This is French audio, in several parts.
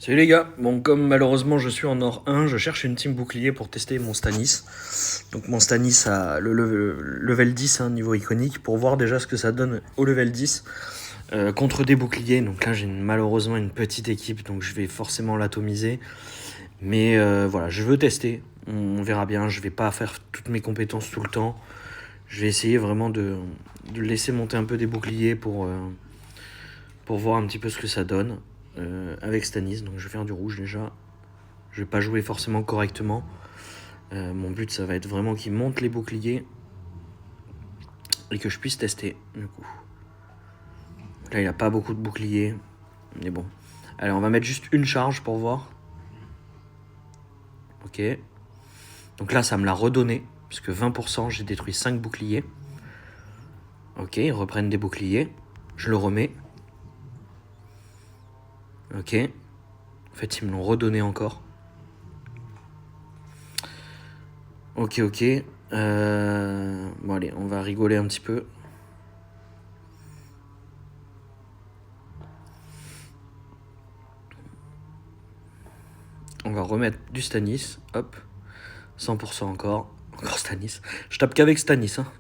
Salut les gars, bon comme malheureusement je suis en or 1, je cherche une team bouclier pour tester mon Stanis. Donc mon Stanis a le level 10 niveau iconique pour voir déjà ce que ça donne au level 10 contre des boucliers. Donc là j'ai malheureusement une petite équipe donc je vais forcément l'atomiser. Mais voilà, je veux tester, on verra bien, je vais pas faire toutes mes compétences tout le temps. Je vais essayer vraiment de laisser monter un peu des boucliers pour voir un petit peu ce que ça donne. Avec Stanis, donc je vais faire du rouge déjà. Je vais pas jouer forcément correctement. Mon but ça va être vraiment qu'il monte les boucliers et que je puisse tester du coup. Là il a pas beaucoup de boucliers, mais bon. Allez, on va mettre juste une charge pour voir. Ok. Donc là ça me l'a redonné, puisque 20% j'ai détruit 5 boucliers. Ok, ils reprennent des boucliers. Je le remets. Ok. En fait ils me l'ont redonné encore. Ok. Bon allez, on va rigoler un petit peu. On va remettre du Stanis. Hop. 100% encore. Encore Stanis. Je tape qu'avec Stanis. Hein.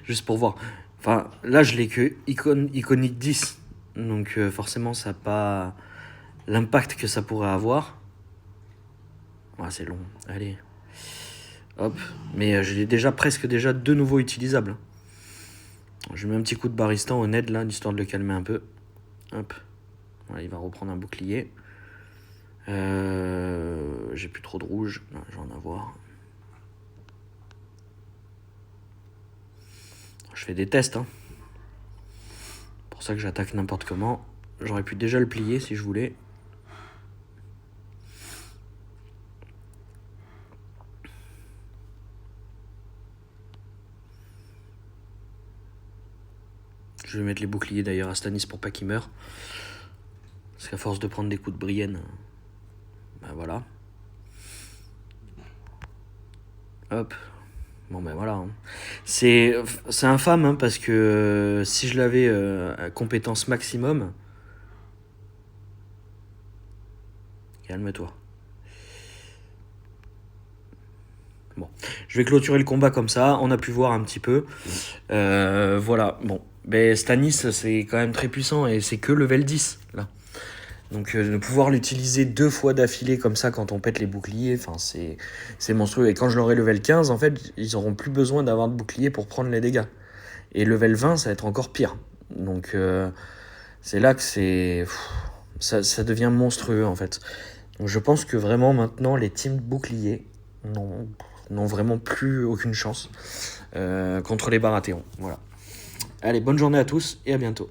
Juste pour voir. Enfin, là, je l'ai que iconique 10. Donc forcément, ça n'a pas l'impact que ça pourrait avoir. Ouais, c'est long. Allez. Hop. Mais je l'ai presque déjà de nouveau utilisable. Je mets un petit coup de baristan au Ned là, histoire de le calmer un peu. Hop. Voilà, il va reprendre un bouclier. J'ai plus trop de rouge. Non, je vais en avoir. Je fais des tests. Hein. Pour ça que j'attaque n'importe comment. J'aurais pu déjà le plier si je voulais. Je vais mettre les boucliers d'ailleurs à Stanis pour pas qu'il meure. Parce qu'à force de prendre des coups de Brienne, ben voilà. Hop. Bon ben voilà. Hein. C'est infâme hein, parce que si je l'avais à compétence maximum... Calme-toi. Bon, je vais clôturer le combat comme ça. On a pu voir un petit peu. Voilà, bon. Ben, Stanis, c'est quand même très puissant et c'est que level 10, là. Donc de pouvoir l'utiliser 2 fois d'affilée comme ça quand on pète les boucliers, c'est monstrueux. Et quand je l'aurai level 15, en fait, ils auront plus besoin d'avoir de bouclier pour prendre les dégâts. Et level 20, ça va être encore pire. Donc c'est là que ça devient monstrueux, en fait. Donc je pense que vraiment maintenant, les teams boucliers n'ont vraiment plus aucune chance contre les Baratheons. Voilà. Allez, bonne journée à tous et à bientôt.